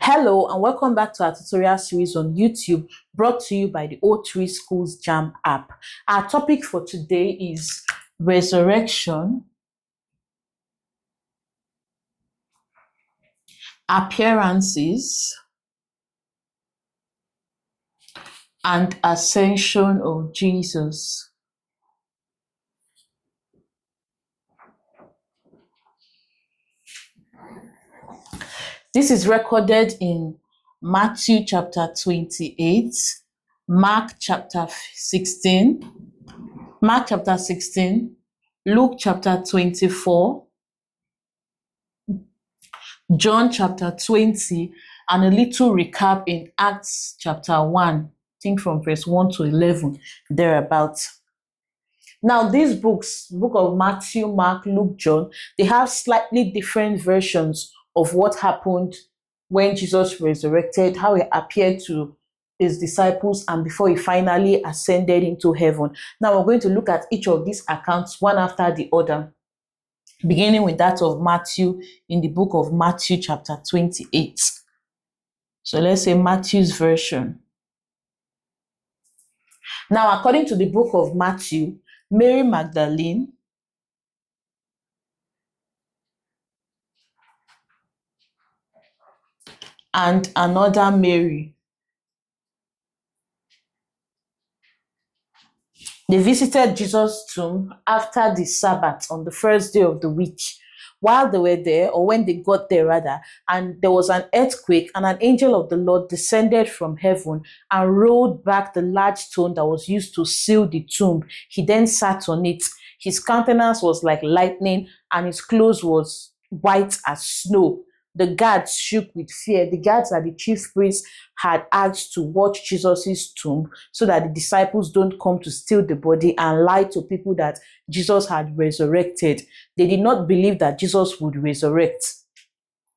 Hello and welcome back to our tutorial series on YouTube, brought to you by the O3 Schools JAMB app. Our topic for today is resurrection, appearances, and ascension of Jesus. This is recorded in Matthew chapter 28, Mark chapter 16, Luke chapter 24, John chapter 20, and a little recap in Acts chapter 1, I think from verse 1 to 11, thereabouts. Now, these books, book of Matthew, Mark, Luke, John, they have slightly different versions of what happened when Jesus resurrected, how he appeared to his disciples, and before he finally ascended into heaven. Now, we're going to look at each of these accounts one after the other, beginning with that of Matthew in the book of Matthew chapter 28. So let's say Matthew's version. Now, according to the book of Matthew, Mary Magdalene, and another Mary, they visited Jesus' tomb after the Sabbath on the first day of the week. While they were there, or when they got there rather, and there was an earthquake, and an angel of the Lord descended from heaven and rolled back the large stone that was used to seal the tomb. He then sat on it. His countenance was like lightning, and his clothes was white as snow. The guards shook with fear. The guards that the chief priests had asked to watch Jesus' tomb so that the disciples don't come to steal the body and lie to people that Jesus had resurrected. They did not believe that Jesus would resurrect.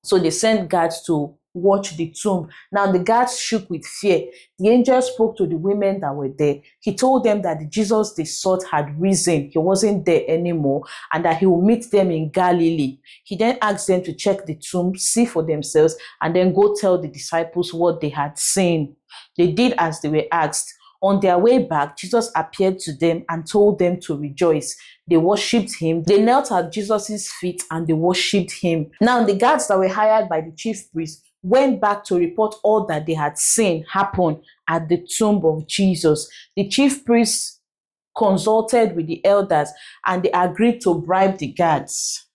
So they sent guards to watch the tomb. Now the guards shook with fear. The angel spoke to the women that were there. He told them that the Jesus they sought had risen. He wasn't there anymore, and that he will meet them in Galilee. He then asked them to check the tomb, see for themselves, and then go tell the disciples what they had seen. They did as they were asked. On their way back, Jesus appeared to them and told them to rejoice. They worshipped him. They knelt at Jesus' feet and they worshipped him. Now, the guards that were hired by the chief priest went back to report all that they had seen happen at the tomb of Jesus. The chief priests consulted with the elders and they agreed to bribe the guards.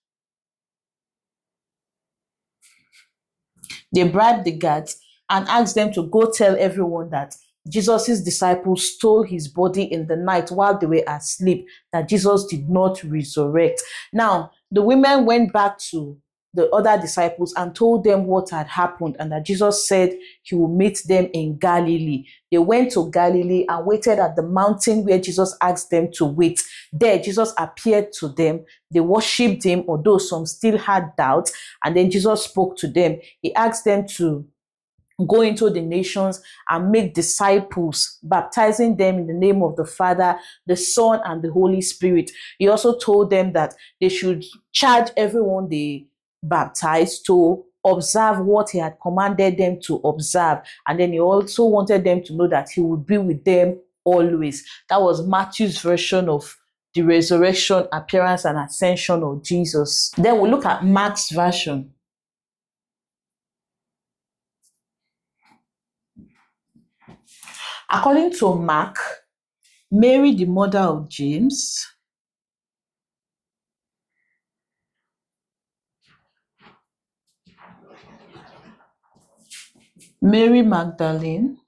They bribed the guards and asked them to go tell everyone that Jesus' disciples stole his body in the night while they were asleep, that Jesus did not resurrect. Now, the women went back to the other disciples and told them what had happened and that Jesus said he will meet them in Galilee. They went to Galilee and waited at the mountain where Jesus asked them to wait. There, Jesus appeared to them. They worshipped him, although some still had doubt. And then Jesus spoke to them. He asked them to go into the nations and make disciples, baptizing them in the name of the Father, the Son, and the Holy Spirit. He also told them that they should charge everyone they baptized to observe what he had commanded them to observe. And then he also wanted them to know that he would be with them always. That was Matthew's version of the resurrection, appearance, and ascension of Jesus. Then we'll look at Mark's version. According to Mark, Mary, the mother of James, Mary Magdalene,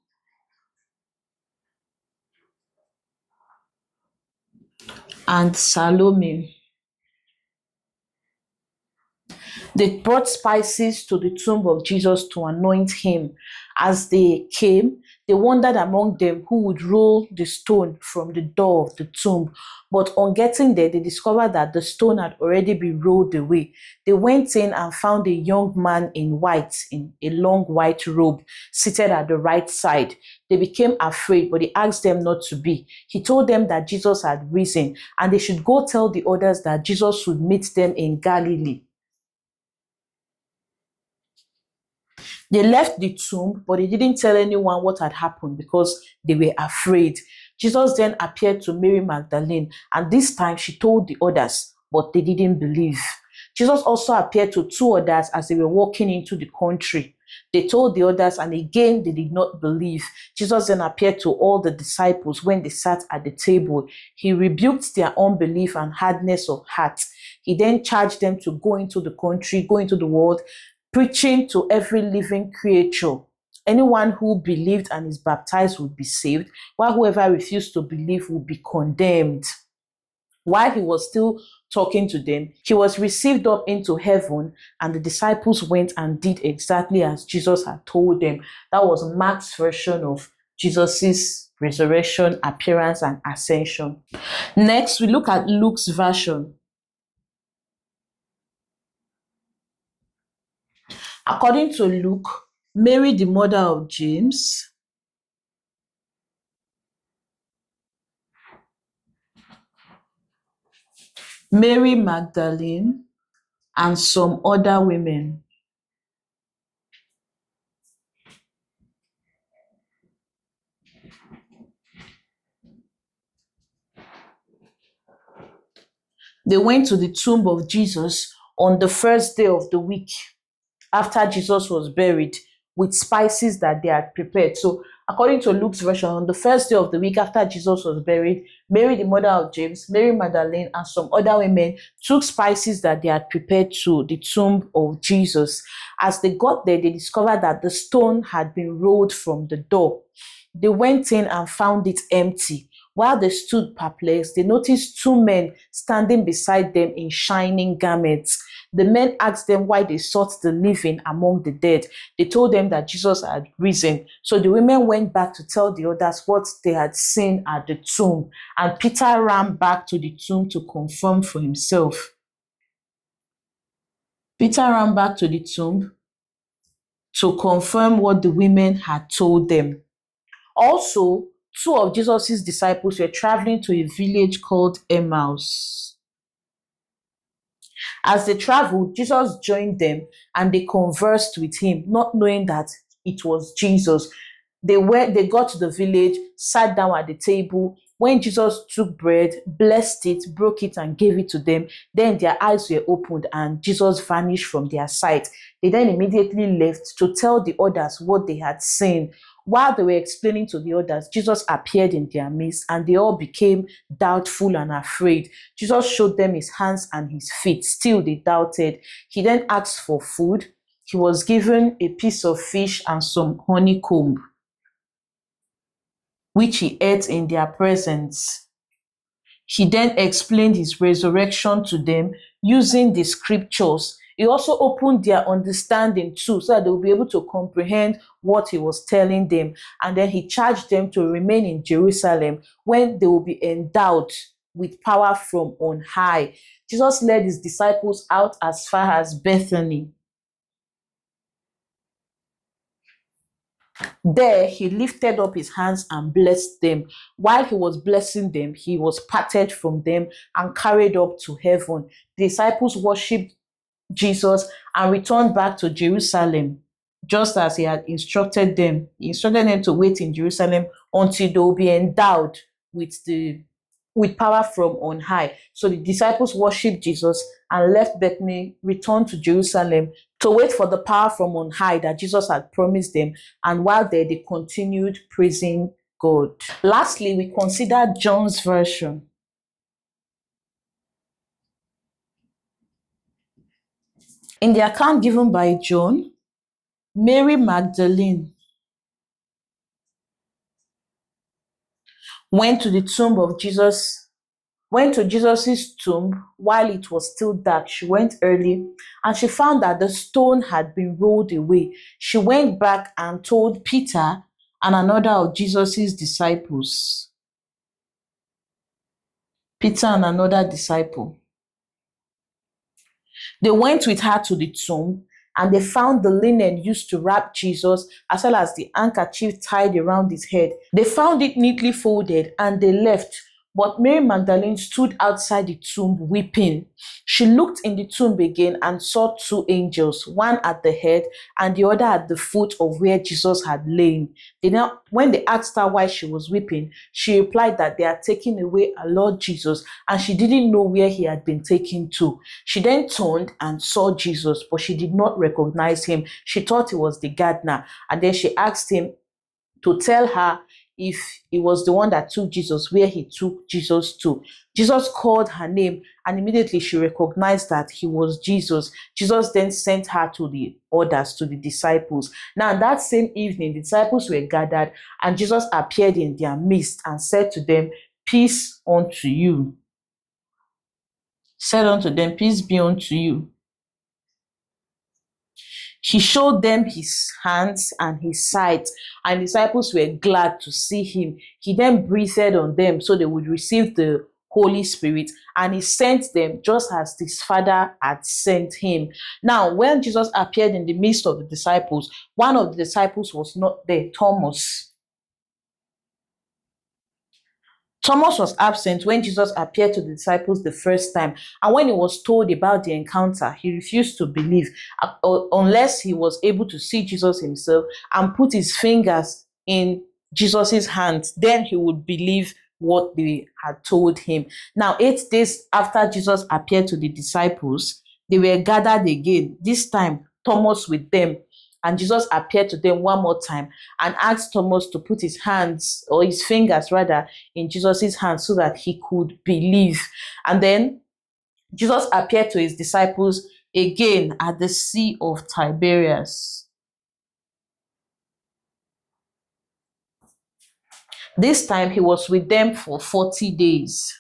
and Salome. They brought spices to the tomb of Jesus to anoint him. As they came, they wondered among them who would roll the stone from the door of the tomb. But on getting there, they discovered that the stone had already been rolled away. They went in and found a young man in white, in a long white robe, seated at the right side. They became afraid, but he asked them not to be. He told them that Jesus had risen, and they should go tell the others that Jesus would meet them in Galilee. They left the tomb, but they didn't tell anyone what had happened because they were afraid. Jesus then appeared to Mary Magdalene, and this time she told the others, but they didn't believe. Jesus also appeared to two others as they were walking into the country. They told the others, and again they did not believe. Jesus then appeared to all the disciples when they sat at the table. He rebuked their unbelief and hardness of heart. He then charged them to go into the country, go into the world, preaching to every living creature. Anyone who believed and is baptized would be saved, while whoever refused to believe would be condemned. While he was still talking to them, he was received up into heaven, and the disciples went and did exactly as Jesus had told them. That was Mark's version of Jesus's resurrection, appearance, and ascension. Next, we look at Luke's version. According to Luke, Mary, the mother of James, Mary Magdalene, and some other women. They went to the tomb of Jesus on the first day of the week after Jesus was buried with spices that they had prepared. So according to Luke's version, on the first day of the week after Jesus was buried, Mary, the mother of James, Mary Magdalene, and some other women took spices that they had prepared to the tomb of Jesus. As they got there, they discovered that the stone had been rolled from the door. They went in and found it empty. While they stood perplexed, they noticed two men standing beside them in shining garments. The men asked them why they sought the living among the dead. They told them that Jesus had risen. So the women went back to tell the others what they had seen at the tomb. And Peter ran back to the tomb to confirm for himself. Peter ran back to the tomb to confirm what the women had told them. Also, two of Jesus' disciples were traveling to a village called Emmaus. As they traveled, Jesus joined them and they conversed with him, not knowing that it was Jesus. They got to the village, sat down at the table. When Jesus took bread, blessed it, broke it, and gave it to them, then their eyes were opened and Jesus vanished from their sight. They then immediately left to tell the others what they had seen. While they were explaining to the others, Jesus appeared in their midst, and they all became doubtful and afraid. Jesus showed them his hands and his feet. Still, they doubted. He then asked for food. He was given a piece of fish and some honeycomb, which he ate in their presence. He then explained his resurrection to them using the scriptures. He also opened their understanding too, so that they will be able to comprehend what he was telling them. And then he charged them to remain in Jerusalem when they will be endowed with power from on high. Jesus led his disciples out as far as Bethany. There, he lifted up his hands and blessed them. While he was blessing them, he was parted from them and carried up to heaven. The disciples worshipped Jesus and returned back to Jerusalem, just as he had instructed them. He instructed them to wait in Jerusalem until they will be endowed with power from on high. So the disciples worshipped Jesus and left Bethany, returned to Jerusalem to wait for the power from on high that Jesus had promised them. And while there, they continued praising God. Lastly, we consider John's version. In the account given by John, Mary Magdalene went to Jesus' tomb while it was still dark. She went early and she found that the stone had been rolled away. She went back and told Peter and another of Jesus' disciples. Peter and another disciple. They went with her to the tomb and they found the linen used to wrap Jesus, as well as the handkerchief tied around his head. They found it neatly folded and they left, But Mary Magdalene stood outside the tomb weeping. She looked in the tomb again and saw two angels, one at the head and the other at the foot of where Jesus had lain. When they asked her why she was weeping, she replied that they had taken away our Lord Jesus and she didn't know where he had been taken to. She then turned and saw Jesus, but she did not recognize him. She thought he was the gardener, and then she asked him to tell her if he was the one that took Jesus, where he took Jesus to. Jesus called her name, and immediately she recognized that he was Jesus. Jesus then sent her to the others, to the disciples. Now, that same evening, the disciples were gathered, and Jesus appeared in their midst and said to them, "Peace unto you." Said unto them, "Peace be unto you." He showed them his hands and his side, and the disciples were glad to see him. He then breathed on them so they would receive the Holy Spirit, and he sent them just as his Father had sent him. Now, when Jesus appeared in the midst of the disciples, one of the disciples was not there, Thomas. Thomas was absent when Jesus appeared to the disciples the first time, and when he was told about the encounter, he refused to believe unless he was able to see Jesus himself and put his fingers in Jesus's hands. Then he would believe what they had told him. Now, 8 days after Jesus appeared to the disciples, they were gathered again, this time Thomas with them. And Jesus appeared to them one more time and asked Thomas to put his hands, or his fingers rather, in Jesus's hands so that he could believe. And then Jesus appeared to his disciples again at the Sea of Tiberias. This time he was with them for 40 days,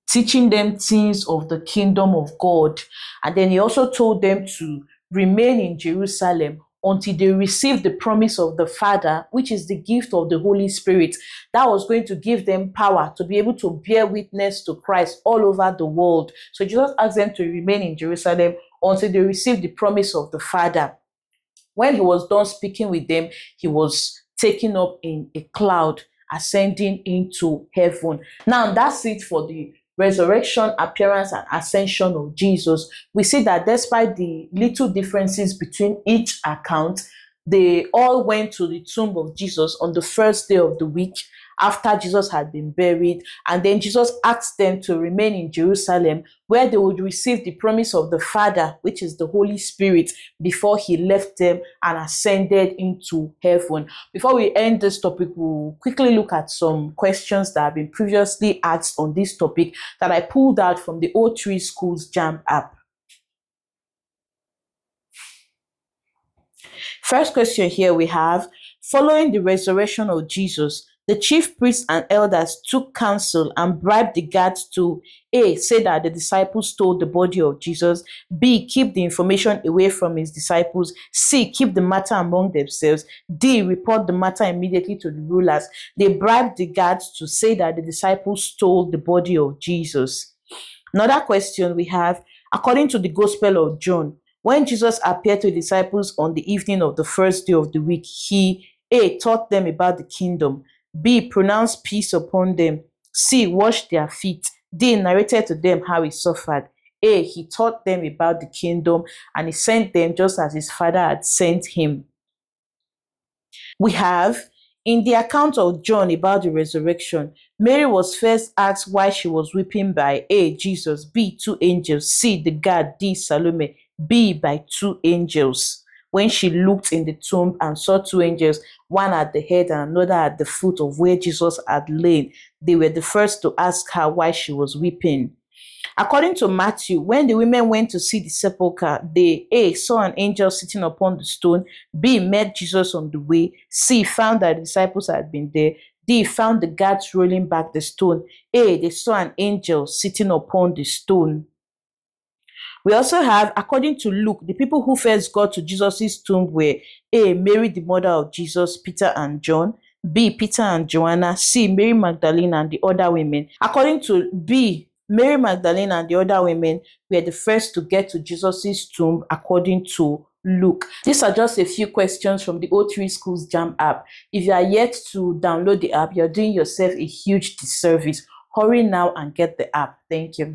teaching them things of the kingdom of God. And then he also told them to remain in Jerusalem until they received the promise of the Father, which is the gift of the Holy Spirit. That was going to give them power to be able to bear witness to Christ all over the world. So Jesus asked them to remain in Jerusalem until they received the promise of the Father. When he was done speaking with them, he was taken up in a cloud, ascending into heaven. Now, that's it for the resurrection, appearance, and ascension of Jesus. We see that despite the little differences between each account, they all went to the tomb of Jesus on the first day of the week after Jesus had been buried, and then Jesus asked them to remain in Jerusalem where they would receive the promise of the Father, which is the Holy Spirit, before he left them and ascended into heaven. Before we end this topic, we'll quickly look at some questions that have been previously asked on this topic that I pulled out from the O3 Schools JAMB app. First question here we have, following the resurrection of Jesus, the chief priests and elders took counsel and bribed the guards to A. say that the disciples stole the body of Jesus, B. keep the information away from his disciples, C. keep the matter among themselves, D. report the matter immediately to the rulers. They bribed the guards to say that the disciples stole the body of Jesus. Another question we have, according to the Gospel of John, when Jesus appeared to the disciples on the evening of the first day of the week, he A. taught them about the kingdom, B. pronounced peace upon them, C. washed their feet, D. narrated to them how he suffered. A. he taught them about the kingdom and he sent them just as his Father had sent him. We have, in the account of John about the resurrection, Mary was first asked why she was weeping by A. Jesus, B. 2 angels, C. the guard, D. Salome, B. by 2 angels. When she looked in the tomb and saw 2 angels, one at the head and another at the foot of where Jesus had lain, they were the first to ask her why she was weeping. According to Matthew, when the women went to see the sepulchre, they A. saw an angel sitting upon the stone, B. met Jesus on the way, C. found that the disciples had been there, D. found the guards rolling back the stone, A. they saw an angel sitting upon the stone. We also have, according to Luke, the people who first got to Jesus' tomb were A. Mary, the mother of Jesus, Peter and John, B. Peter and Joanna, C. Mary Magdalene and the other women. According to B. Mary Magdalene and the other women were the first to get to Jesus' tomb, according to look. These are just a few questions from the O3 Schools JAMB app. If you are yet to download the app, you're doing yourself a huge disservice. Hurry now and get the app. Thank you.